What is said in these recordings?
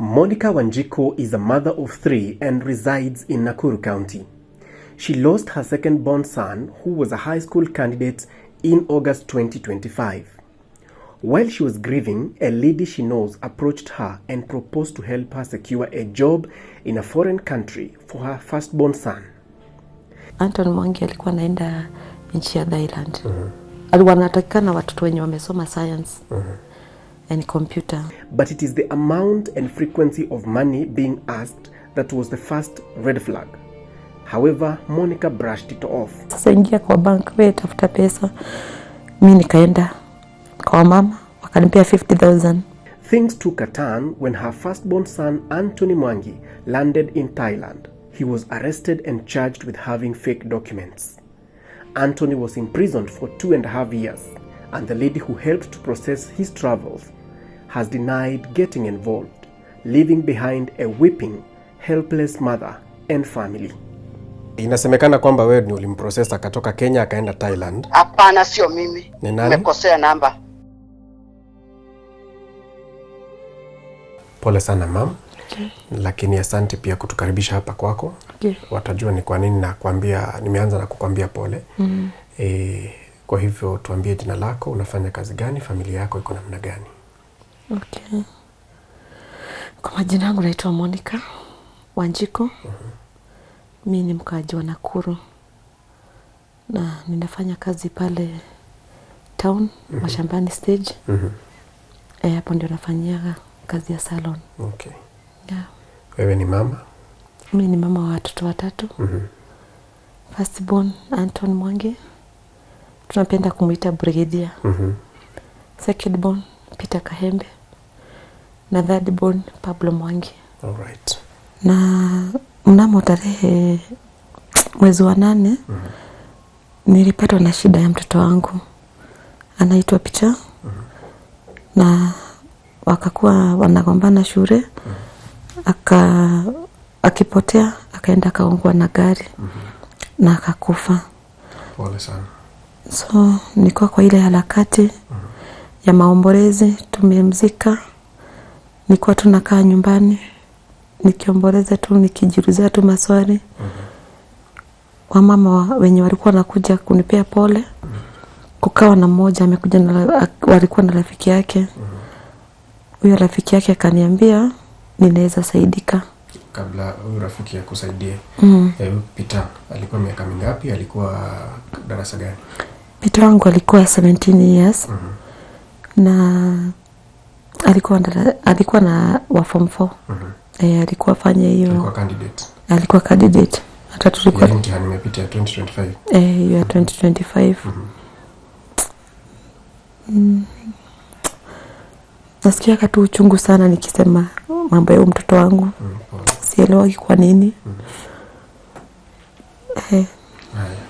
Monica Wanjiku is a mother of 3 and resides in Nakuru County. She lost her second-born son, who was a high school candidate, in August 2025. While she was grieving, a lady she knows approached her and proposed to help her secure a job in a foreign country for her firstborn son. Anton Mwangi alikuwa naenda nchi ya Thailand. Alikuwa anatakana watoto wenye wamesoma science and computer. But it is the amount and frequency of money being asked that was the first red flag. However, Monica brushed it off. Sasa ingia kwa bank, wewe tafuta pesa. Mimi nikaenda kwa mama, wakanipea 50,000. Things took a turn when her firstborn son, Anthony Mwangi, landed in Thailand. He was arrested and charged with having fake documents. Anthony was imprisoned for 2.5 years, and the lady who helped to process his travels has denied getting involved, leaving behind a weeping, helpless mother and family. Inasemekana kwamba wewe ni ulimprocess akatoka Kenya akaenda Thailand. Hapana, sio mimi. Nimekosea namba. Pole sana mam. Okay. Lakini asante pia kutukaribisha hapa kwako. Okay. Watajua ni kwa nini nakwambia, nimeanza na kukwambia pole. Kwa hivyo tuambie jina lako, unafanya kazi gani, familia yako iko namna gani? Okay. Kwa majina yangu naitwa Monica Wanjiku. Mimi ni mkaaji wa Nakuru. Na ninafanya kazi pale town, Mashambani stage. Hapo ndio nafanyia kazi ya salon. Okay. Yeah. Wewe ni mama? Mimi ni mama wa watoto 3. Firstborn Anton Mwangi. Tunapenda kumuita Brigadier. Secondborn Peter Kahembe. Na thirdborn Pablo Mwangi. All right. Na mnamo tarehe mwezi wa 8 nilipatwa na shida ya mtoto wangu. Anaitwa Peter. Na wakakuwa wanagombana shule. Akipotea, akaenda kaungua na gari. Na akakufa. Pole sana. So nilikuwa kwa ile harakati ya maombolezi, tumemzika. Nilikuwa tunakaa nyumbani nikiomboleza tu, nikijiuliza tu maswali. Wamama wenye walikuwa nakuja kunipea pole. Kukawa na mmoja amekuja na walikuwa na rafiki yake. Huyo rafiki yake akaniambia ninaweza saidika. Kabla huyo rafiki akusaidie, Peter alikuwa miaka mingapi? Alikuwa darasa gani? Peter wangu alikuwa 17 years. Na alikuwa na wa form 4. Alikuwa fanya hiyo. Alikuwa candidate. Hata tulikuwa mtihani umepita 2025. Ya 2025. Nasikia katu uchungu sana nikisema mambo ya mtoto wangu. Sielewi kwa nini.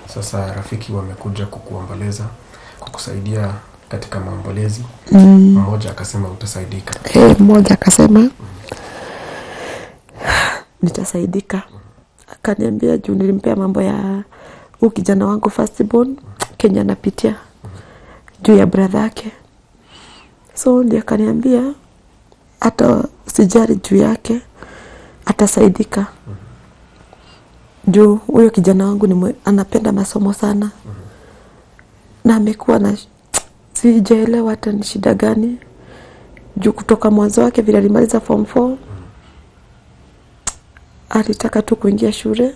Sasa rafiki wamekuja kukuomboleza, kukusaidia katika maombolezi. Mmoja akasema utasaidika. Mmoja akasema nitasaidika. Akaniambia juu nilimpea mambo ya kijana wangu firstborn Kenya anapitia juu ya brother yake. So ndiye akaniambia hata sijari juu yake atasaidika. Juu huyo kijana wangu anapenda masomo sana. Na amekuwa na sijaelewa hata ni shida gani. Juu kutoka mwanzo wake vile alimaliza form 4 alitaka tu kuingia shule.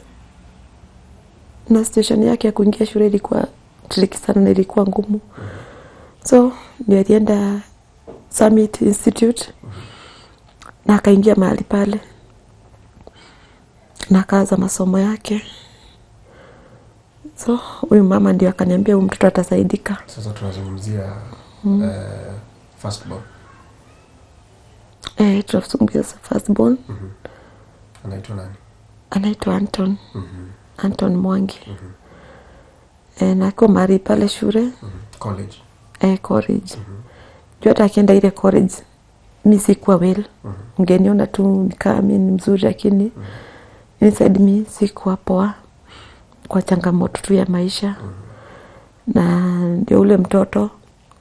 Na station yake ya kuingia shule ilikuwa tricky sana na ilikuwa ngumu. So ndiye alienda Summit Institute. Na akaingia mahali pale. Na akaanza masomo yake. So huyu mama ndio akaniambia huyu mtoto atasaidika. Sasa tunazungumzia firstborn. Tunazungumzia firstborn. Anaitwa nani? Anaitwa Anton. Anton Mwangi. Na kwa mahali pale shule. College. College. Juu hata akienda ile college mimi sikuwa well. Mgeniona tu nikaa mimi ni mzuri, lakini inside me sikuwa poa kwa changamoto tu ya maisha. Na ndio ule mtoto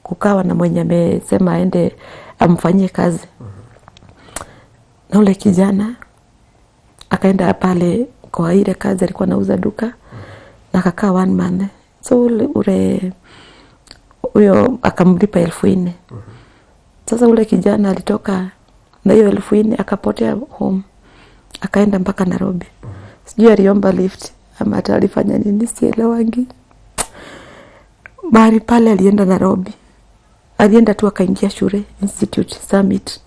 kukawa na mwenye amesema aende amfanyie kazi. Na ule kijana akaenda pale kwa ile kazi alikuwa anauza duka na akakaa 1 month. So ule huyo akamlipa 4,000. Sasa ule kijana alitoka na hiyo 4,000 akapotea home. Akaenda mpaka Nairobi. Sijui aliomba lift ama alifanya nini, sielewangi. Mahali pale alienda Nairobi. Alienda tu akaingia shule Institute Summit.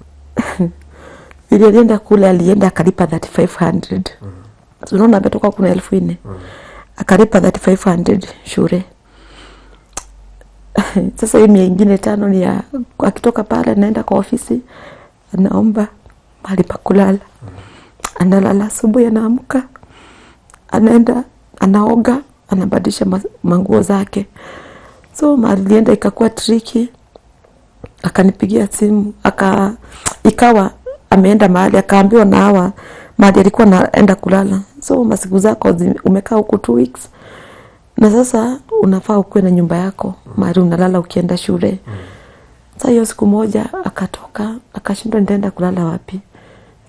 Ili alienda kule, alienda akalipa 3,500. Unaona ametoka kuna 4,000. Akalipa 3,500 shule. Sasa hii nyingine 5 ni ya akitoka pale anaenda kwa ofisi anaomba mahali pa kulala. Analala, asubuhi anaamka, anaenda anaoga, anabadilisha manguo zake. So mahali alienda ikakuwa tricky. Akanipigia simu, ikawa ameenda mahali akaambiwa na hawa mahali alikuwa anaenda kulala. So masiku zako umekaa huko 2 weeks. Na sasa unafaa ukue na nyumba yako mahali unalala ukienda shule. Sasa hiyo siku moja akatoka, akashindwa nitaenda kulala wapi.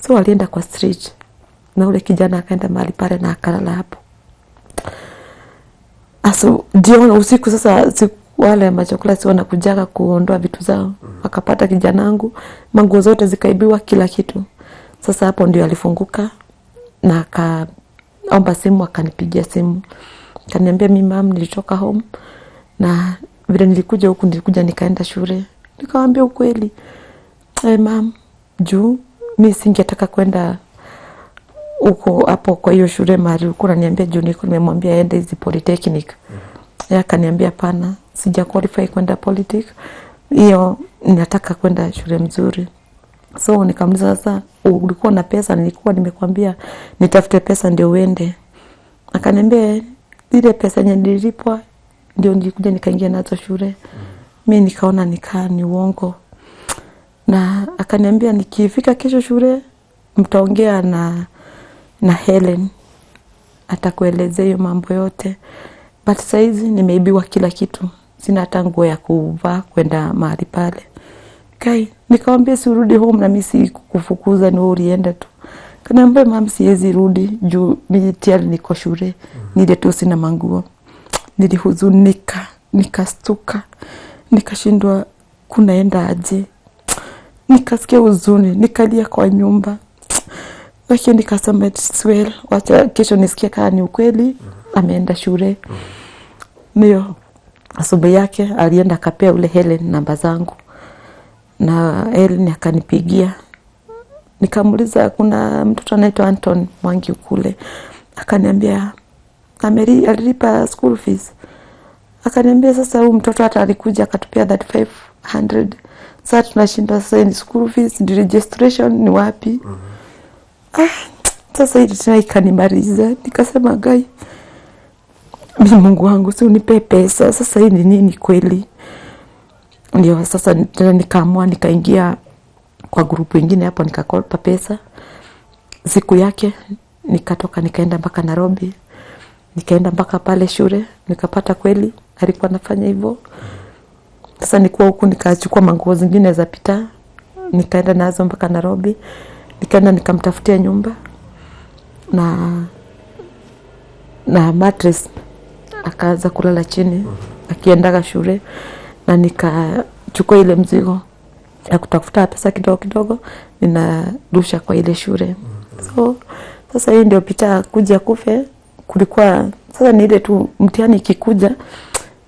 So alienda kwa street. Na ule kijana akaenda mahali pale na akalala hapo. Aso jioni usiku sasa wale machokula si wanakujaga kuondoa vitu zao. Akapata kijanangu, manguo zote zikaibiwa, kila kitu. Sasa hapo ndio alifunguka na akaomba simu, akanipigia simu. Kaniambia mimi mama nilitoka home na vile nilikuja huku nilikuja nikaenda shule. Nikamwambia ukweli. Mama, juu mimi singetaka kwenda huko hapo kwa hiyo shule mahali uko unaniambia juu niko nimemwambia aende hizi polytechnic. Akaniambia pana, sija qualify kwenda polytechnic. Hiyo ninataka kwenda shule mzuri. So nikamuliza sasa ulikuwa na pesa? Nilikuwa nimekwambia nitafute pesa ndio uende. Akaniambia ile pesa yenye nilipwa ndio nilikuja nikaingia nazo shule. Mimi nikaona ni uongo. Na akaniambia nikifika kesho shule mtaongea na Helen, atakuelezea hiyo mambo yote. But saizi nimeibiwa kila kitu. Sina hata nguo ya kuvaa kwenda mahali pale. Nikamwambia si urudi home na mimi si kukufukuza, ni wewe ulienda tu. Kaniambia mama siwezi rudi juu mimi tayari niko shule. Nile tu sina manguo. Nilihuzunika, nikastuka, nikashindwa kunaenda aje. Nikasikia huzuni, nikalia kwa nyumba. Lakini nikasema it's well, wacha kesho nisikie kama ni ukweli ameenda shule. Ndio asubuhi yake alienda akapea ule Helen namba zangu. Na Helen akanipigia. Nikamuuliza kuna mtoto anaitwa Anton Mwangi kule. Akaniambia alilipa school fees. Akaniambia sasa huyu mtoto hata alikuja akatupia 3,500. Sasa tunashinda sasa ni school fees, ni registration ni wapi? Sasa hili tena ikanimaliza. Nikasema gai, mimi Mungu wangu si unipe pesa. Sasa hii ni nini kweli? Ndio sasa tena nikaamua nikaingia kwa grupu nyingine hapo nikakopa pesa. Siku yake nikatoka nikaenda mpaka Nairobi. Nikaenda mpaka pale shule, nikapata kweli alikuwa anafanya hivyo. Sasa nilikuwa huku nikachukua manguo zingine za pita, nikaenda nazo mpaka Nairobi. Nikaenda nikamtafutia nyumba na mattress, akaanza kulala chini akiendaga shule, na nikachukua ile mzigo ya kutafuta pesa kidogo kidogo ninarusha kwa ile shule. So sasa hii ndio pita kuja kufe. Kulikuwa sasa ni ile tu mtihani ikikuja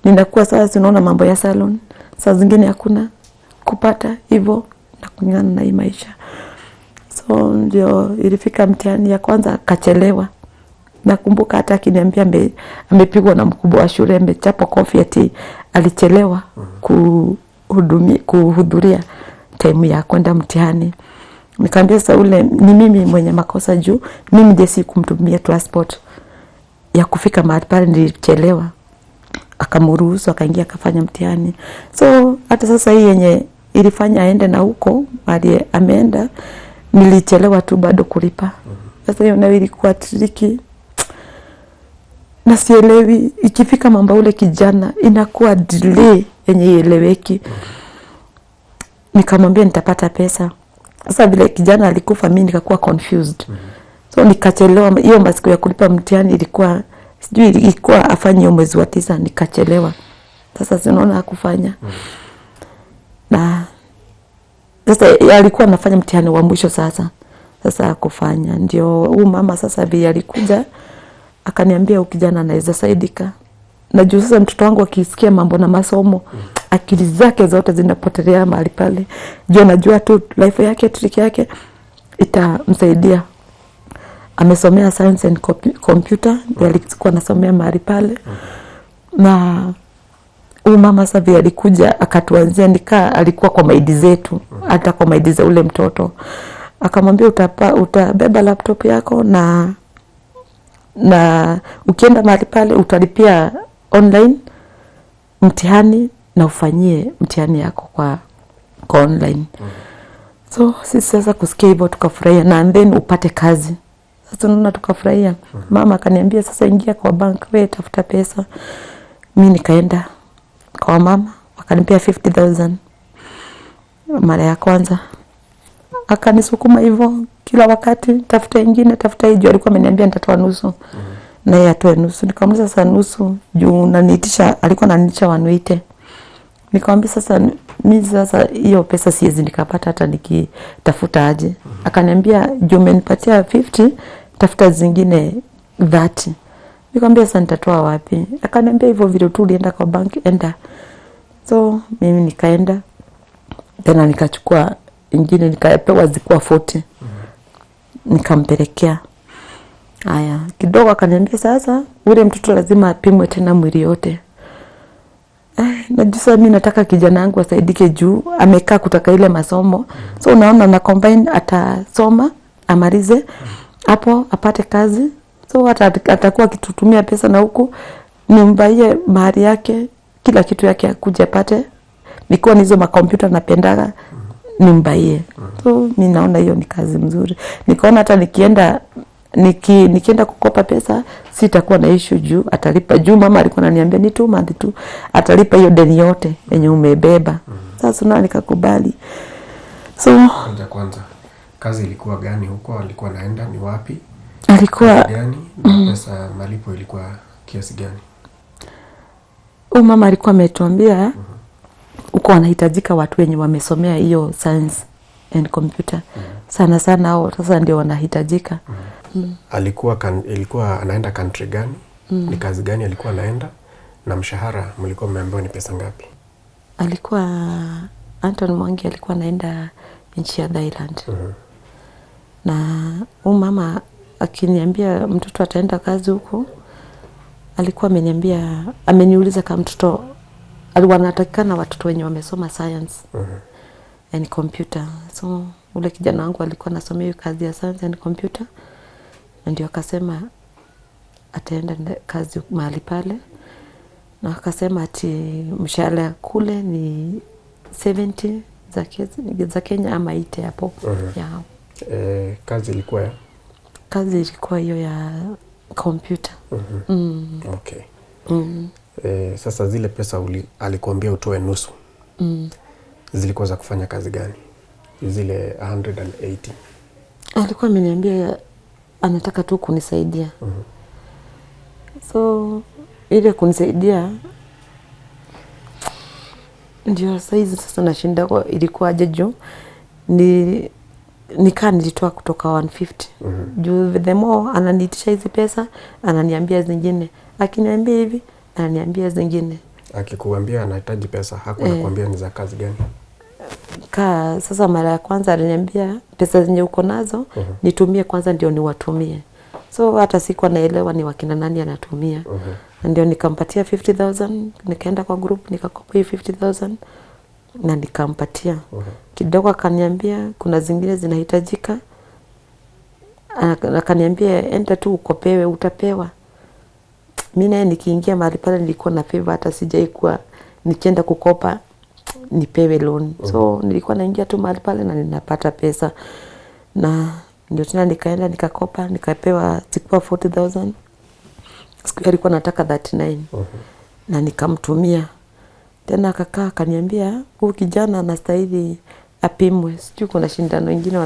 ninakuwa sasa unaona mambo ya salon saa zingine hakuna kupata hivyo na kunyana na hii maisha. So ndio ilifika mtihani ya kwanza akachelewa. Nakumbuka hata akiniambia amepigwa na mkubwa wa shule, amechapa kofi ati alichelewa kuhudhuria time ya kwenda mtihani. Nikamwambia sasa ule ni mimi mwenye makosa juu mimi ndiye sikumtumia transport ya kufika mahali pale, nilichelewa. Akamruhusu akaingia akafanya mtihani. So hata sasa hii yenye ilifanya aende na huko mahali ameenda nilichelewa tu bado kulipa. Sasa hiyo nayo ilikuwa tricky. Na sielewi ikifika mambo ule kijana inakuwa delay yenye ieleweki. Nikamwambia nitapata pesa. Sasa vile kijana alikufa, mimi nikakuwa confused. So nikachelewa. Hiyo masiku ya kulipa mtihani ilikuwa sijui ilikuwa afanye mwezi wa 9, nikachelewa. Sasa sinaona hakufanya. Na sasa alikuwa anafanya mtihani wa mwisho sasa. Sasa hakufanya. Ndio huyu mama sasa vile alikuja akaniambia huyu kijana anaweza saidika. Najua sasa mtoto wangu akisikia mambo na masomo, akili zake zote zinapotelea mahali pale. Najua tu life yake, trick yake itamsaidia. Amesomea science and computer, ndio alikuwa anasomea mahali pale. Na huyu mama sasa vile alikuja akatuanzia, alikuwa kwa maidi zetu, hata kwa maidi za ule mtoto. Akamwambia utabeba laptop yako na ukienda mahali pale utalipia online mtihani na ufanyie mtihani yako kwa online. So sisi sasa kusikia hivyo tukafurahia, na then upate kazi. Sasa tunaona tukafurahia. Mama akaniambia sasa ingia kwa bank, wewe tafuta pesa. Mimi nikaenda kwa mama, wakanipea 50,000 mara ya kwanza. Akanisukuma hivyo kila wakati, tafuta ingine, tafuta hiyo. Alikuwa ameniambia nitatoa nusu. Na yeye atoe nusu. Nikamwambia sasa nusu juu naniitisha, alikuwa ananiitisha 180. Nikamwambia sasa mimi sasa hiyo pesa siwezi nikapata hata nikitafuta aje. Akaniambia juu umenipatia 50, tafuta zingine 30. Nikamwambia sasa nitatoa wapi? Akaniambia hivyo vile tu ulienda kwa banki, enda. So mimi nikaenda. Tena nikachukua ingine nikapewa zikuwa 40. Nikampelekea. Haya, kidogo akaniambia sasa ule mtoto lazima apimwe tena mwili yote. Najua mimi nataka kijana wangu asaidike juu amekaa kutaka ile masomo. So unaona na combine atasoma, amalize hapo apate kazi. So atakuwa akitutumia pesa na huku nimbaie mahali yake, kila kitu yake akuje apate. Nikuwa nizo makompyuta napendaga nimbaie. So mimi naona hiyo ni kazi mzuri. Nikaona hata nikienda kukopa pesa sitakuwa na issue juu atalipa. Juu mama alikuwa ananiambia ni 2 months tu atalipa hiyo deni yote yenye umebeba. Sasa na nikakubali. So kwanza kazi ilikuwa gani huko? Alikuwa naenda ni wapi? Alikuwa gani? Na pesa malipo ilikuwa kiasi gani? Mama alikuwa ametuambia uko wanahitajika watu wenye wamesomea hiyo science and computer. Sana sana hao sasa ndio wanahitajika. Ilikuwa anaenda country gani? Ni kazi gani alikuwa anaenda? Na mshahara mlikuwa mmeambiwa ni pesa ngapi? Alikuwa Anton Mwangi alikuwa anaenda nchi ya Thailand. Na huyu mama akiniambia mtoto ataenda kazi huko, alikuwa ameniuliza kama mtoto wanatakikana watoto wenye wamesoma science and computer. So ule kijana wangu alikuwa anasomea hiyo kazi ya science and computer. Ndio akasema ataenda kazi mahali pale. Na akasema ati mshahara kule ni 70 za Kenya ama 80 hapo. Kazi ilikuwa ya? Kazi ilikuwa hiyo ya computer. Okay. Sasa zile pesa alikuambia utoe nusu. Zilikuwa za kufanya kazi gani? Zile 180. Alikuwa ameniambia anataka tu kunisaidia. So ile kunisaidia ndio saizi sasa nashinda kwa ilikuwa aje juu nilitoa kutoka 150. Juu the more ananiitisha hizi pesa ananiambia zingine, akiniambia hivi ananiambia zingine. Akikuambia anahitaji pesa hapo anakuambia ni za kazi gani? Sasa mara ya kwanza aliniambia pesa zenye uko nazo nitumie kwanza ndio niwatumie. So hata sikuwa naelewa ni wakina nani anatumia. Ndio nikampatia 50,000, nikaenda kwa group nikakopa hiyo 50,000 na nikampatia. Kidogo akaniambia kuna zingine zinahitajika. Akaniambia enda tu ukopewe utapewa. Mimi naye nikiingia mahali pale nilikuwa na favor, hata sijaikuwa nikienda kukopa nipewe loan. So nilikuwa naingia tu mahali pale na ninapata pesa. Na ndio tena nikaenda nikakopa nikapewa zikuwa 40,000. Siku alikuwa nataka 39. Na nikamtumia. Tena akakaa akaniambia huyu kijana anastahili apimwe, sijui kuna shindano ingine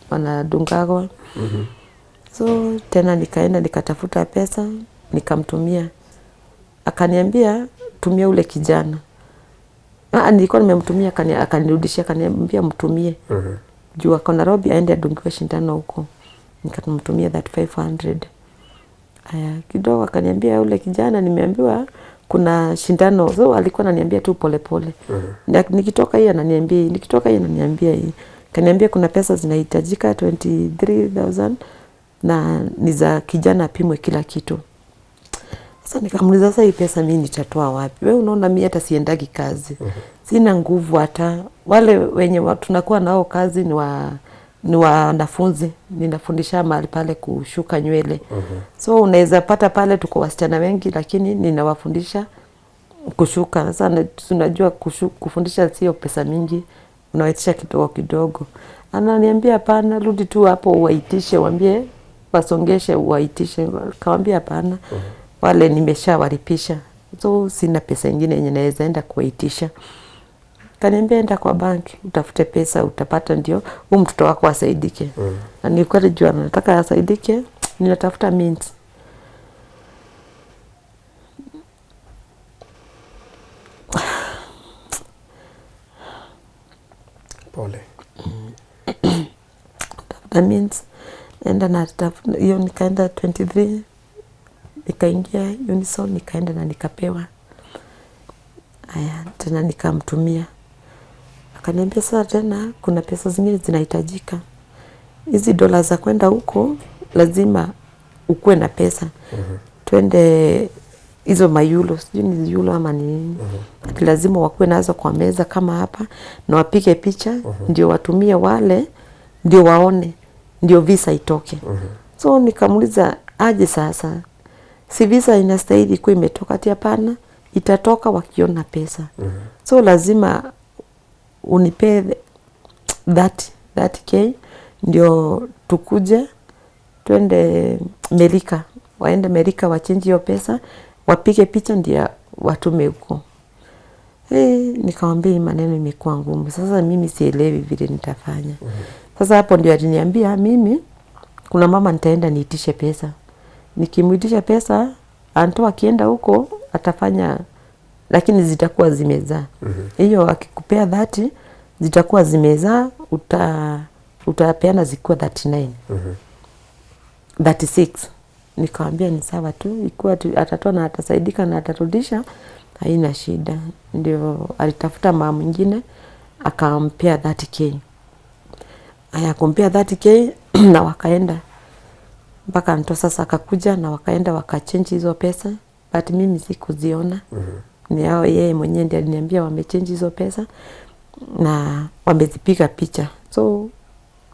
wanadungagwa. So tena nikaenda nikatafuta pesa nikamtumia, akaniambia tumia ule kijana. Nilikuwa nimemtumia, akanirudishia, akaniambia mtumie juu ako Nairobi aende adungiwe shindano huko. Nikamtumia that 500. Aya kidogo akaniambia ule kijana nimeambiwa kuna shindano. So alikuwa ananiambia tu pole pole. Nikitoka hii ananiambia, nikitoka hii ananiambia hii. Kaniambia kuna pesa zinahitajika 23,000 na ni za kijana apimwe kila kitu. Sasa nikamuuliza, sasa hii pesa mimi nitatoa wapi? Wewe unaona mimi hata siendagi kazi. Sina nguvu, hata wale wenye tunakuwa nao kazi ni wanafunzi. Ninafundisha mahali pale kushuka nywele. So unaweza pata pale tuko wasichana wengi, lakini ninawafundisha kushuka. Sasa tunajua kufundisha sio pesa mingi, unawaitisha kidogo kidogo. Ananiambia hapana, rudi tu hapo uwaitishe, waambie wasongeshe uwaitishe. Kaambia hapana, wale nimeshawalipisha. So sina pesa nyingine yenye naweza enda kuwaitisha. Kaniambia enda kwa banki, utafute pesa, utapata ndio huyu mtoto wako asaidike. Na nilikuwa najua nataka asaidike, ninatafuta means. Pole. Tafuta means, enda na tafuta, hiyo nikaenda 23, nikaingia Unison, nikaenda na nikapewa. Aya, tena nikamtumia. Akaniambia sasa tena kuna pesa zingine zinahitajika. Hizi dola za kwenda huko lazima ukue na pesa. Twende hizo mayulo, sijui ni yulo ama ni lazima wakue nazo kwa meza kama hapa na wapige picha ndio watumie wale ndio waone ndio visa itoke. So nikamuuliza aje sasa? Si visa inastahili kuwa imetoka? Ati hapana, itatoka wakiona pesa. So lazima unipe 30K ndio tukuje twende Amerika. Waende Amerika wachange hiyo pesa, wapige picha ndio watume huko. Nikamwambia maneno imekuwa ngumu. Sasa mimi sielewi vile nitafanya. Sasa hapo ndio aliniambia mimi kuna mama nitaenda niitishe pesa. Nikimuitisha pesa, antoa akienda huko atafanya, lakini zitakuwa zimezaa. Hiyo akikupea 30 zitakuwa zimezaa, utapeana zikuwa 39. 36. Nikamwambia ni sawa tu, ikiwa atatoa na atasaidika na atarudisha haina shida. Ndio alitafuta mama mwingine akampea 30K. Aya kumpea 30K na wakaenda mpaka nto sasa akakuja na wakaenda wakachange hizo pesa, but mimi sikuziona. Ni hao yeye mwenyewe ndiye aliniambia wamechange hizo pesa na wamezipiga picha. So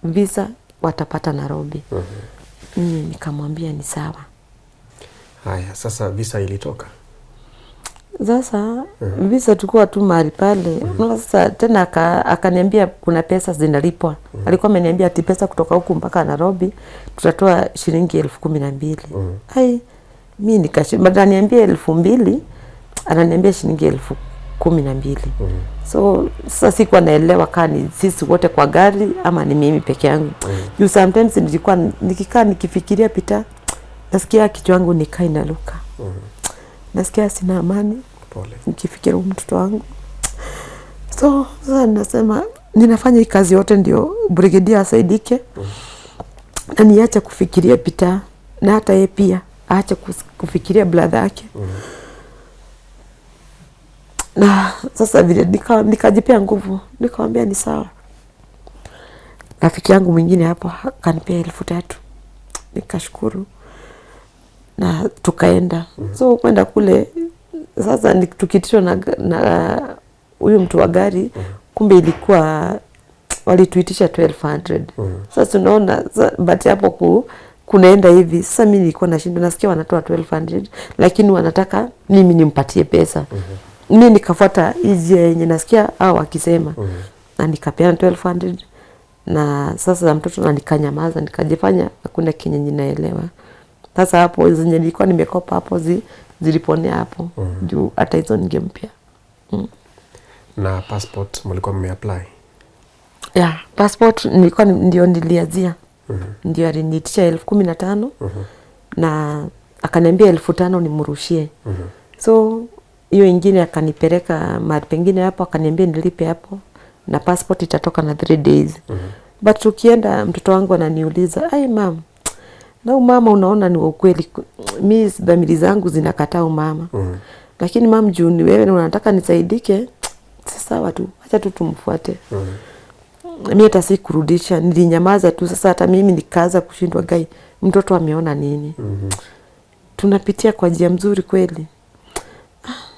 visa watapata Nairobi. Nikamwambia ni sawa. Haya, sasa visa ilitoka. Sasa visa tukua tu mahali pale. Sasa tena akaniambia kuna pesa zinalipwa. Alikuwa ameniambia ati pesa kutoka huku mpaka Nairobi tutatoa shilingi 12,000. Ai, mimi nikashinda, ananiambia 2,000, ananiambia shilingi 12,000. So sasa sikuwa naelewa kani sisi wote kwa gari ama ni mimi peke yangu. You sometimes nilikuwa nikikaa nikifikiria pita, nasikia kichwa changu nikaa inaruka. Nasikia sina amani. Pole. Nikifikiria mtoto wangu. So sasa nasema ninafanya hii kazi yote ndio Brigadier asaidike. Na niache kufikiria pita, na hata yeye pia aache kufikiria brother yake. Na sasa vile nikajipea nguvu, nikamwambia ni sawa. Rafiki yangu mwingine hapo kanipea 3,000. Nikashukuru. Na tukaenda. So kwenda kule sasa tukitishwa na huyu mtu wa gari, kumbe ilikuwa walituitisha 1,200. Sasa tunaona but hapo kunaenda hivi. Sasa mimi nilikuwa nashinda, nasikia wanatoa 1,200 lakini wanataka mimi nimpatie pesa. Mimi nikafuata hizi yenye nasikia au akisema. Na nikapeana 1,200 na sasa mtoto na nikanyamaza, nikajifanya hakuna kenye ninaelewa. Sasa hapo zenye nilikuwa nimekopa hapo ziliponea hapo. Juu hata hizo ningempia. Na passport mlikuwa mmeapply? Yeah, passport nilikuwa ndio niliazia. Ndio aliniitisha 15,000 na akaniambia 5,000 nimrushie. So hiyo ingine akanipeleka mahali pengine hapo, akaniambia nilipe hapo na passport itatoka na 3 days. But tukienda mtoto wangu ananiuliza, "Ai mama, na mama unaona ni ukweli, mimi dhamiri zangu zinakataa mama." Lakini mama, juu ni wewe unataka nisaidike, sawa tu, acha tu tumfuate. Mimi hata si kurudisha, nilinyamaza tu. Sasa hata mimi nikaanza kushindwa, gai mtoto ameona nini? Tunapitia kwa njia mzuri kweli.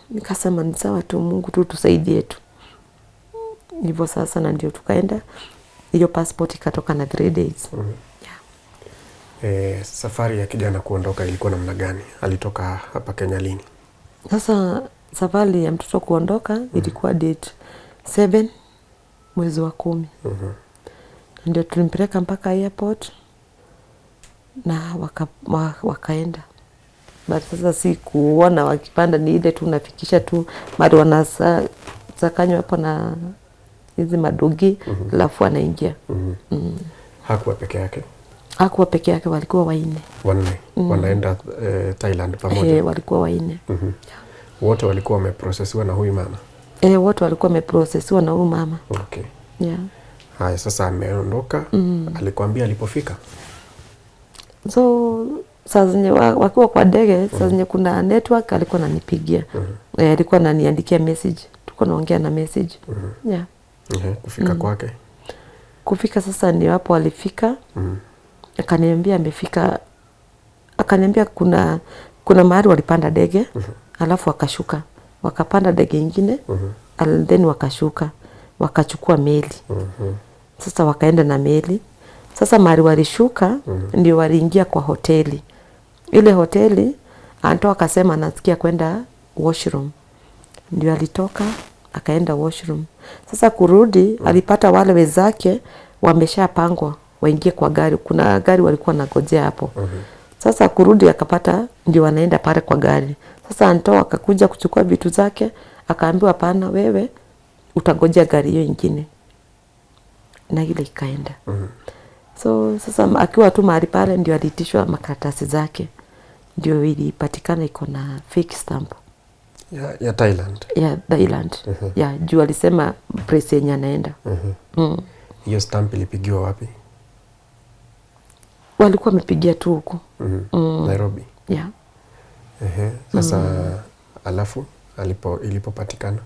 Nikasema ni sawa tu, Mungu tu tusaidie tu. Hivyo sasa na ndio tukaenda, hiyo passport ikatoka na 3 days. Safari ya kijana kuondoka ilikuwa namna gani? Alitoka hapa Kenya lini? Sasa safari ya mtoto kuondoka ilikuwa date 7 mwezi wa 10. Ndio tulimpeleka mpaka airport na wakaenda. But sasa si kuona wakipanda, ni ile tu nafikisha tu mara wanasakanywa hapo na hizi madogi, alafu anaingia. Hakuwa peke yake? Hakuwa peke yake, walikuwa 4. Wanaenda Thailand pamoja? Walikuwa 4. Wote walikuwa wameprocessiwa na huyu mama? Wote walikuwa wameprocessiwa na huyu mama. Okay. Yeah. Haya, sasa ameondoka. Alikwambia alipofika? So saa zenye wakiwa kwa ndege, saa zenye kuna network alikuwa ananipigia. Alikuwa ananiandikia message. Tulikuwa naongea na message. Yeah. Kufika kwake? Kufika sasa ndio hapo alifika. Akaniambia amefika. Akaniambia kuna mahali walipanda ndege, alafu wakashuka. Wakapanda ndege nyingine, and then wakashuka. Wakachukua meli. Sasa wakaenda na meli. Sasa mahali walishuka ndio waliingia kwa hoteli. Ile hoteli Anto akasema anasikia kwenda washroom. Ndio alitoka akaenda washroom. Sasa kurudi alipata wale wenzake wameshapangwa waingie kwa gari. Kuna gari walikuwa nagojea hapo. Sasa kurudi akapata ndio wanaenda pale kwa gari. Sasa Anto akakuja kuchukua vitu zake, akaambiwa hapana, wewe utangojea gari hiyo nyingine. Na ile ikaenda. So sasa akiwa tu mahali pale ndio aliitishwa makaratasi zake. Ndio ilipatikana iko na fake stamp. Ya Thailand? Ya Thailand. Ya juu alisema place yenye anaenda. Hiyo stamp ilipigiwa wapi? Walikuwa wamepigia tu huko. Nairobi? Yeah. Sasa alafu ilipopatikana?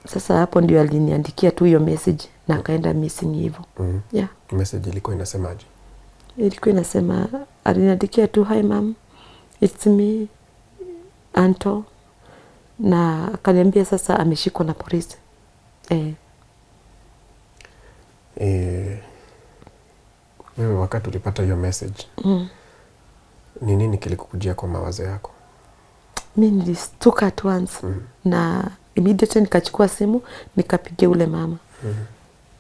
Sasa hapo ndio aliniandikia tu hiyo message na akaenda missing hivyo. Yeah. Message ilikuwa inasemaje? Ilikuwa inasema, aliniandikia tu, "Hi mom, it's me, Anto." Na akaniambia sasa ameshikwa na polisi. Wewe wakati ulipata hiyo message, ni nini kilikukujia kwa mawazo yako? Mimi nilistuka at once. Na immediately nikachukua simu nikapigia ule mama.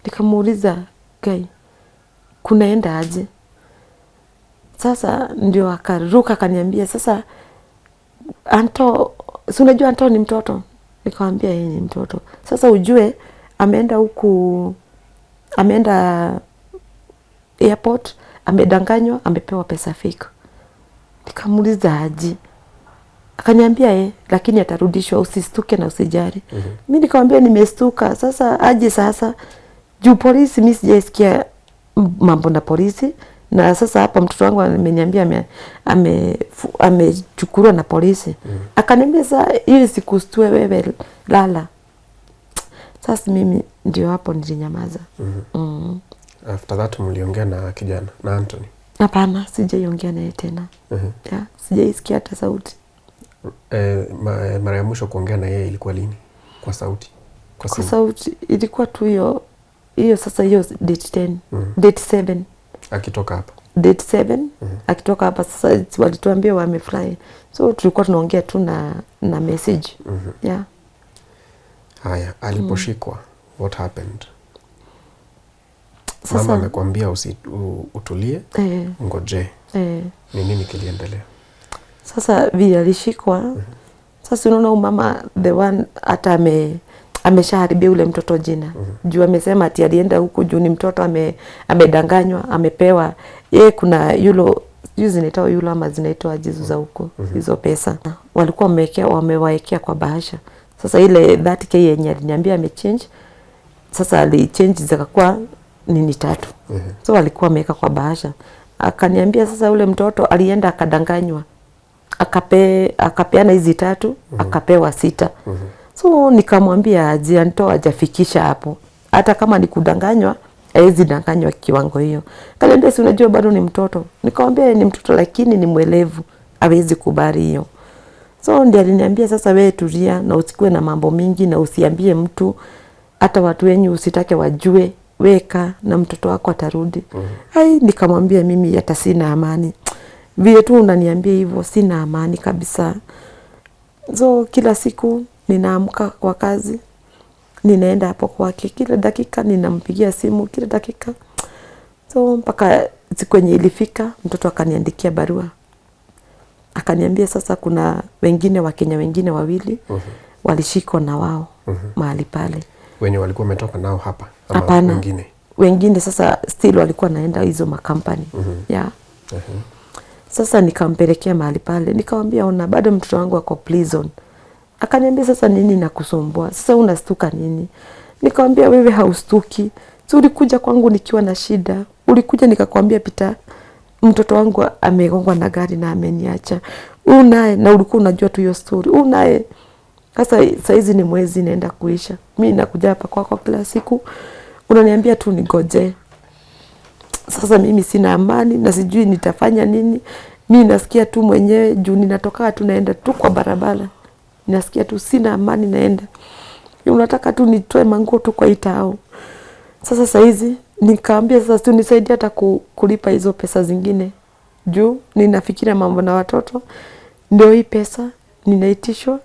Nikamuuliza, "Gai, kunaenda aje?" Sasa ndio akaruka akaniambia, "Sasa Anto, si unajua Anto ni mtoto?" Nikamwambia yeye ni mtoto. "Sasa ujue ameenda huku, ameenda airport, amedanganywa, amepewa pesa fake." Nikamuuliza aje? Akaniambia lakini atarudishwa, usistuke na usijari. Mimi nikamwambia nimestuka. Sasa aje sasa? Juu polisi mimi sijaisikia mambo na polisi, na sasa hapa mtoto wangu ameniambia amechukuliwa na polisi. Akaniambia sasa hiyo sikustue wewe, lala. Sasa mimi ndio hapo nilinyamaza. After that mliongea na kijana, na Anthony? Hapana, sijaiongea naye tena. Sijaisikia hata sauti. Mara ya mwisho kuongea na yeye ilikuwa lini? Kwa sauti? Kwa sauti ilikuwa tu hiyo sasa, hiyo date 10, date 7. Akitoka hapa? Date 7, akitoka hapa. Sasa walituambia wamefly. So tulikuwa tunaongea tu na message. Yeah. Haya, aliposhikwa, what happened? Sasa, mama amekwambia utulie, ngoje. Ni nini kiliendelea? Sasa vile alishikwa, sasa unaona mama the one hata ameshaharibia ule mtoto jina. Juu amesema ati alienda huko juu ni mtoto amedanganywa, amepewa. Yeye kuna yulo zinaitwa yulo ama zinaitwa jizu za huko. Hizo pesa. Walikuwa wamewaekea kwa bahasha. Sasa ile 30k yenye aliniambia amechange. Sasa alichange zikakuwa nini 3. So walikuwa wameweka kwa bahasha. Akaniambia sasa ule mtoto alienda akadanganywa. Akapeana hizi 3, akapewa 6. So nikamwambia ajiantoa hajafikisha hapo. Hata kama ni kudanganywa, haizi danganywa kiwango hiyo. Kaniambia si unajua bado ni mtoto. Nikamwambia ni mtoto lakini ni mwelevu. Hawezi kubali hiyo. So ndiye aliniambia sasa wewe tulia na usikue na mambo mingi na usiambie mtu, hata watu wenyu usitake wajue, weka na mtoto wako atarudi. Nikamwambia mimi hata sina amani. Vile tu unaniambia hivyo sina amani kabisa. So kila siku ninaamka kwa kazi, ninaenda hapo kwake, kila dakika ninampigia simu, kila dakika. So mpaka siku yenye ilifika mtoto akaniandikia barua. Akaniambia sasa kuna wengine Wakenya wengine 2 walishikwa na wao mahali pale. Wenye walikuwa wametoka nao hapa ama Hapana. Wengine sasa still walikuwa naenda hizo makampani. Sasa nikampelekea mahali pale. Nikamwambia ona bado mtoto wangu ako prison. Akaniambia sasa nini nakusumbua? Sasa unastuka nini? Nikamwambia wewe haustuki. Si ulikuja kwangu nikiwa na shida. Ulikuja nikakwambia pita mtoto wangu amegongwa na gari na ameniacha. Unaye na ulikuwa unajua tu hiyo story. Unaye. Sasa saizi ni mwezi naenda kuisha. Mimi nakuja hapa kwako kila siku. Unaniambia tu nigoje. Sasa mimi sina amani na sijui nitafanya nini. Mimi nasikia tu mwenyewe juu ninatoka tu naenda tu kwa barabara. Nasikia tu sina amani naenda. Unataka tu nitoe manguo tu kwa itao. Sasa saizi nikaambia sasa tu nisaidie hata kulipa hizo pesa zingine. Juu ninafikiria mambo na watoto. Ndio hii pesa ninaitishwa.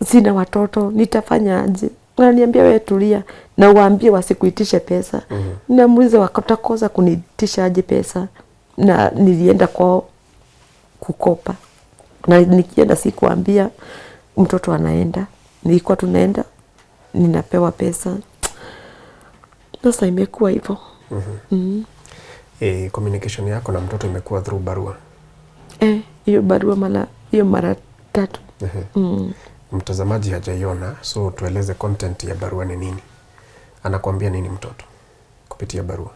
Sina watoto, nitafanya aje? Unaniambia wewe tulia na uwaambie wasikuitishe pesa. Namuuliza watakosa kuniitisha aje pesa? Na nilienda kwao kukopa. Na nikienda sikuambia mtoto anaenda. Nilikuwa tunaenda ninapewa pesa. Sasa imekuwa hivyo. Communication yako na mtoto imekuwa through barua. Hiyo barua mara 3. Mtazamaji hajaiona, so tueleze content ya barua ni nini. Anakuambia nini mtoto kupitia barua?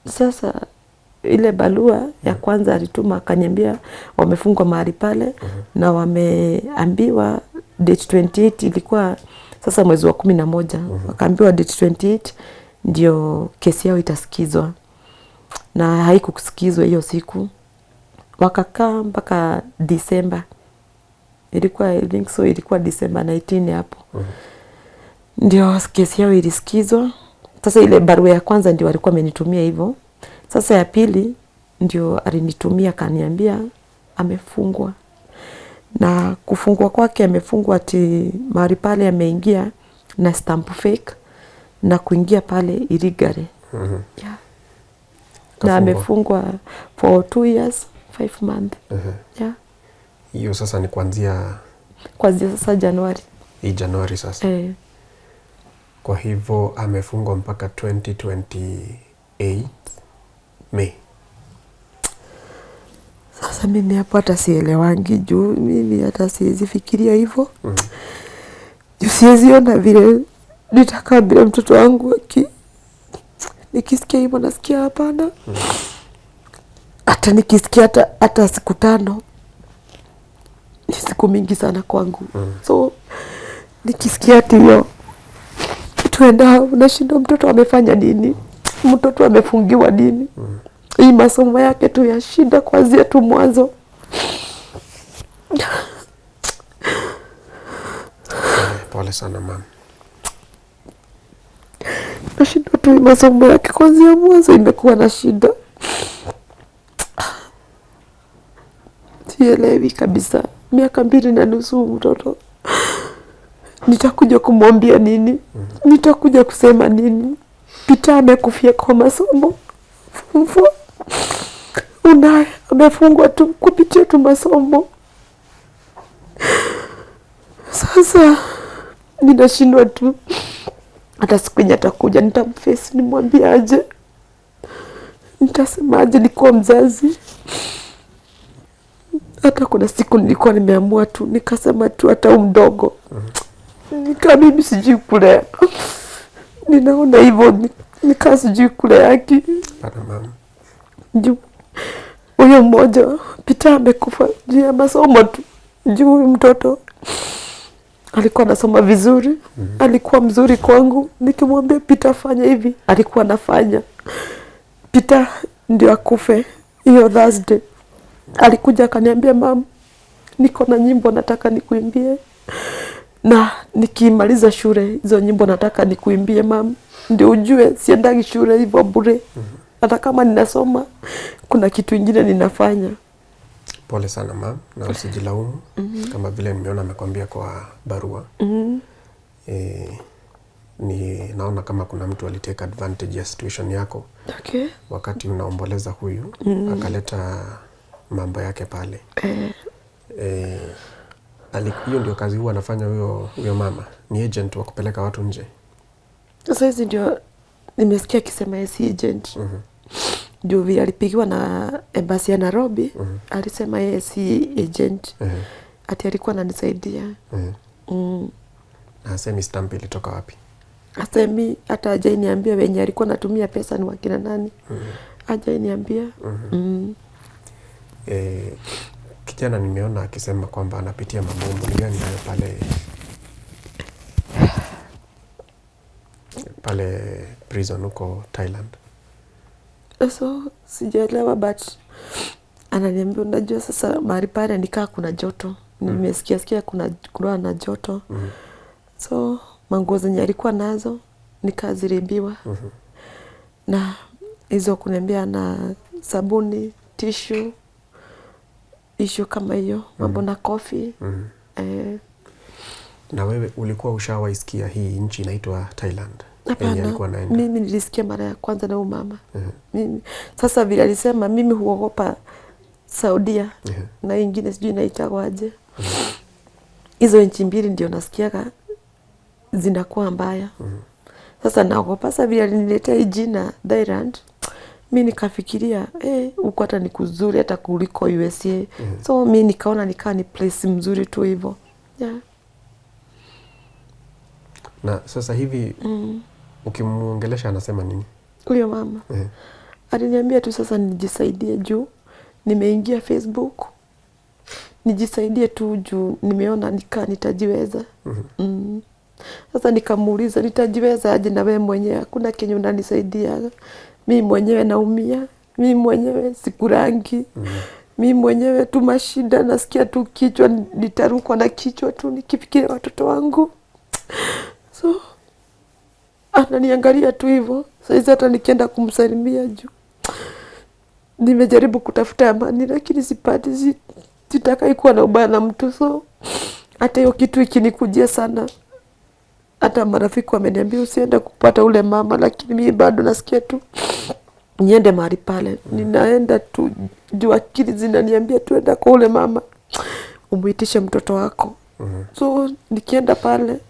Sasa ile barua ya kwanza alituma akaniambia wamefungwa mahali pale na wameambiwa date 28 ilikuwa sasa mwezi wa 11. Wakaambiwa date 28 ndio kesi yao itasikizwa. Na haikusikizwa hiyo siku. Wakakaa mpaka Disemba. Ilikuwa Disemba 19 hapo. Ndio kesi yao ilisikizwa. Sasa ile barua ya kwanza ndio walikuwa amenitumia hivyo. Sasa ya pili ndio alinitumia kaniambia amefungwa. Na kufungwa kwake amefungwa ati mahali pale ameingia na stamp fake na kuingia pale illegally. Na amefungwa for 2 years 5 months. Hiyo sasa ni kuanzia sasa Januari. Hii Januari sasa. Kwa hivyo amefungwa mpaka 2028 May. Sasa mimi hapo hata sielewangi juu mimi hata siwezi fikiria hivyo. Siwezi ona vile nitakaa bila mtoto wangu nikisikia hivyo nasikia hapana. Hata nikisikia hata siku 5 ni siku mingi sana kwangu. So nikisikia ati hiyo tuenda unashinda mtoto amefanya nini? Mtoto amefungiwa nini? Hii masomo yake tu ya shida kuanzia tu mwanzo. Pole sana mama. Nashinda tu masomo yake kuanzia mwanzo imekuwa na shida. Sielewi kabisa. Miaka 2.5 mtoto. Nitakuja kumwambia nini? Nitakuja kusema nini? Peter amekufia kwa masomo. Unaye amefungwa tu kupitia tu masomo. Sasa ninashindwa tu. Hata siku yenye atakuja nitamface, nimwambie aje, nitasema aje nikuwa mzazi. Hata kuna siku nilikuwa nimeamua tu, nikasema tu hata mdogo nika mimi sijui kulea. Ninaona hivyo nika sijui kulea yake. Juu huyo mmoja Peter amekufa juu ya masomo tu. Juu mtoto alikuwa anasoma vizuri, alikuwa mzuri kwangu. Nikimwambia Peter fanya hivi, alikuwa anafanya. Peter ndio akufe hiyo Thursday. Alikuja akaniambia, mama, niko na nyimbo nataka nikuimbie. Na nikimaliza shule hizo nyimbo nataka nikuimbie mama. Ndio ujue siendagi shule hivyo bure. Hata kama ninasoma kuna kitu kingine ninafanya. Pole sana mama, na usijilaumu. Kama vile nimeona amekwambia kwa barua. Ni naona kama kuna mtu alitake advantage ya situation yako. Okay. Wakati unaomboleza huyu, akaleta mambo yake pale. Hiyo ndio kazi huwa anafanya huyo mama. Ni agent wa kupeleka watu nje. Sasa hizi ndio nimesikia akisema yeye si agent. Ndio vile alipigiwa na embassy ya Nairobi, alisema yeye si agent. Ati alikuwa ananisaidia. Na asemi stamp ilitoka wapi? Asemi hata hajaniambia wenye alikuwa anatumia pesa ni wakina nani. Hajaniambia. Kijana nimeona akisema kwamba anapitia mambo gani pale prison huko Thailand. So sijaelewa, but ananiambia unajua sasa mahali pale nikaa kuna joto. Nimesikia kuna na joto. So manguo zenye alikuwa nazo nikaziribiwa. Na hizo kuniambia na sabuni, tissue, issue kama hiyo, mambo na coffee. Na wewe ulikuwa ushawaisikia hii nchi inaitwa Thailand? Hapana, mimi nilisikia mara ya kwanza na mama. Mimi sasa vile alisema mimi huogopa Saudia na ingine sijui inaitwaje. Hizo nchi mbili ndio nasikiaga zinakuwa mbaya. Sasa naogopa. Sasa vile aliniletea hii jina Thailand, mimi nikafikiria huko hata ni kuzuri hata kuliko USA. So mimi nikaona nikaa ni place mzuri tu hivyo. Na sasa hivi ukimuongelesha anasema nini? Huyo mama aliniambia tu sasa nijisaidie juu nimeingia Facebook. Nijisaidie tu juu nimeona nitajiweza. Sasa nikamuuliza nitajiweza aje na wewe mwenyewe hakuna kenye unanisaidia. Mimi mwenyewe naumia. Mimi mwenyewe sikurangi. Mimi mwenyewe tu mashida, nasikia tu kichwa nitarukwa na kichwa tu nikifikiria watoto wangu. So ananiangalia tu hivyo. Sasa hata nikienda kumsalimia juu nimejaribu kutafuta amani lakini sipati. Sitakai kuwa na ubaya na mtu. So hata hiyo kitu ikinikujia sana, hata marafiki wameniambia usiende kupata ule mama, lakini mimi bado nasikia tu niende mahali pale. Ninaenda tu juu akili zinaniambia tuenda kwa ule mama umuitishe mtoto wako. So nikienda pale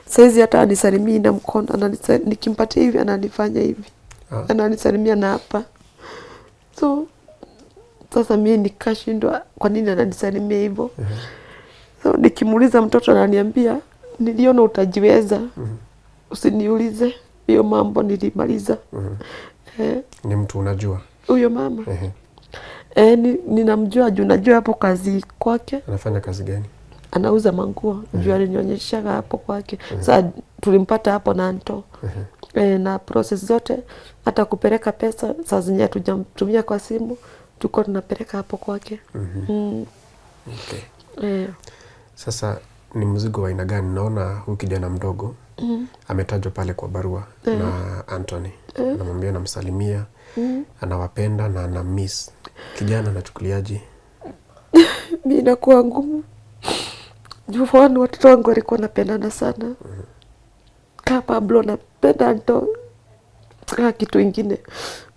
saizi hata anisalimii na mkono, nikimpatia hivi ananifanya hivi. Ananisalimia na hapa. So sasa mimi nikashindwa kwa nini ananisalimia hivyo. So nikimuuliza mtoto ananiambia niliona utajiweza. Usiniulize hiyo mambo nilimaliza. Ni mtu unajua? Huyo mama. Ninamjua juu najua hapo kazi kwake. Anafanya kazi gani? Anauza manguo. Juu alinionyeshaga hapo kwake. Sasa tulimpata hapo na Anto. Na process zote hata kupeleka pesa saa zenye hatujamtumia kwa simu tuko tunapeleka hapo kwake. Okay. Sasa ni mzigo wa aina gani? Naona huyu kijana mdogo ametajwa pale kwa barua na Anthony. Anamwambia namsalimia, anawapenda na anamiss. Kijana anachukuliaje? Mimi inakuwa ngumu. Juu watoto wangu walikuwa wanapendana sana. Kama Pablo napenda Anto. Kitu ingine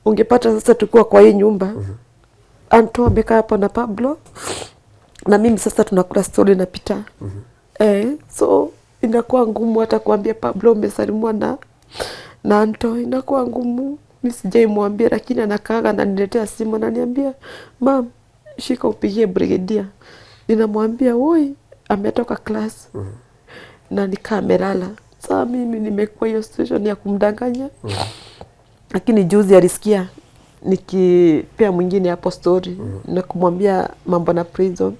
ungepata sasa tukua kwa hii nyumba. Anto amekaa hapo na Pablo na mimi sasa tunakula story na Peter. So inakuwa ngumu hata kuambia Pablo umesalimwa na Anto, inakuwa ngumu. Mimi sijaimwambia, lakini anakaaga na niletea simu na niambia, "Mam, shika upigie brigadier." Ninamwambia, "Oi, ametoka class." Na nikamelala. Sasa mimi nimekuwa hiyo situation ya kumdanganya. Lakini juzi alisikia nikipea mwingine hapo story na kumwambia mambo na prison.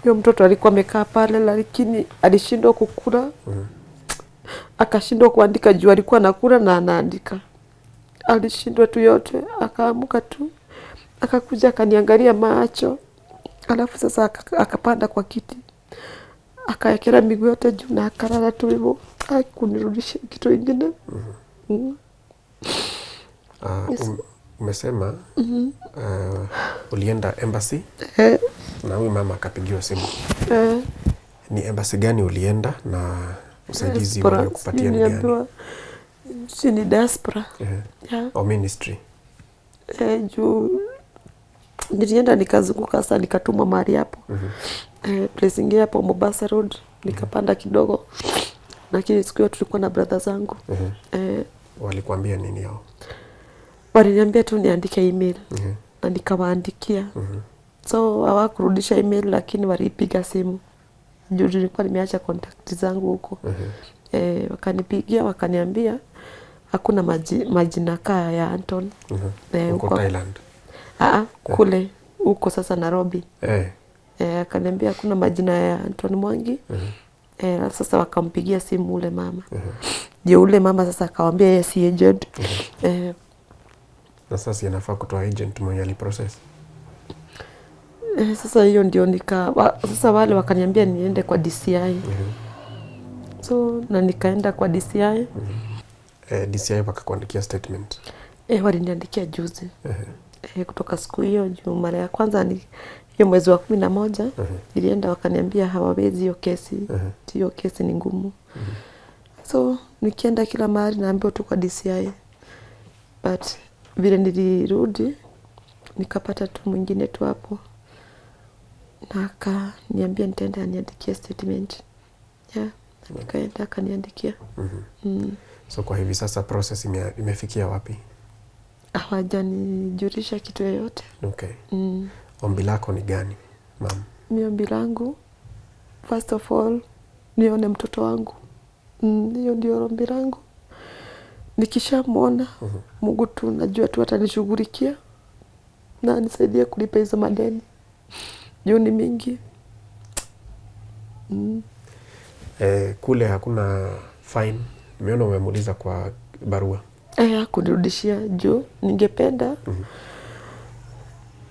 Huyo mtoto alikuwa amekaa pale, lakini alishindwa kukula. Akashindwa kuandika juu alikuwa anakula na anaandika. Alishindwa tu yote, akaamuka tu. Akakuja akaniangalia macho. Alafu sasa akapanda kwa kiti. Akaekera miguu yote juu na akalala tu hivyo. Hakunirudisha kitu ingine. Umesema ulienda embassy na huyu mama akapigiwa simu. Ni embassy gani ulienda na usaidizi waliokupatia ni gani? Ni diaspora. Or ministry? Juu nilienda nikazunguka sasa, nikatumwa mahali hapo. Place ingine hapo Mombasa Road, nikapanda kidogo. Lakini siku hiyo tulikuwa na brother zangu. Walikuambia nini hao? Waliniambia tu niandike email. Na nikawaandikia. So hawakurudisha email, lakini walipiga simu. Juu nilikuwa nimeacha contact zangu huko. Wakanipigia wakaniambia hakuna majina kaa ya Anton. Huko Thailand? Kule huko sasa Nairobi. Akaniambia hakuna majina ya Anton Mwangi. Sasa wakampigia simu ule mama. Je, ule mama sasa akawaambia yeye si agent. Na sasa inafaa kutoa agent mwenye aliprocess. Sasa hiyo ndio sasa wale wakaniambia niende kwa DCI. So na nikaenda kwa DCI. DCI wakakuandikia statement. Waliniandikia juzi. Kutoka siku hiyo juu mara ya kwanza ni hiyo mwezi wa 11 nilienda, wakaniambia hawawezi hiyo kesi. Hiyo kesi ni ngumu. So nikienda kila mahali naambiwa tu kwa DCI. But vile nilirudi nikapata tu mwingine tu hapo. Na akaniambia nitaenda niandikie statement. Nikaenda akaniandikia. So kwa hivi sasa process imefikia wapi? Hawajanijulisha kitu yoyote. Okay. Ombi lako ni gani, mama? Ombi langu, first of all, nione mtoto wangu. Hiyo ndio ombi langu. Nikishamwona, Mungu tu najua tu atanishughulikia na anisaidie kulipa hizo madeni. Juu ni mingi. Kule hakuna fine. Nimeona umemuuliza kwa barua. Hakunirudishia juu ningependa.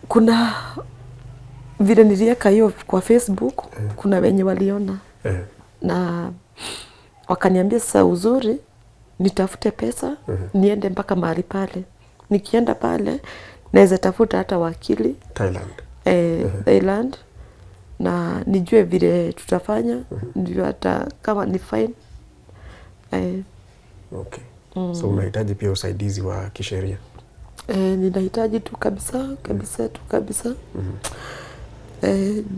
Kuna vile niliweka hiyo kwa Facebook, kuna wenye waliona. Na wakaniambia sasa uzuri nitafute pesa niende mpaka mahali pale. Nikienda pale naweza tafuta hata wakili Thailand na nijue vile tutafanya ndio hata kama ni fine. Okay. So unahitaji pia usaidizi wa kisheria? Ninahitaji tu kabisa.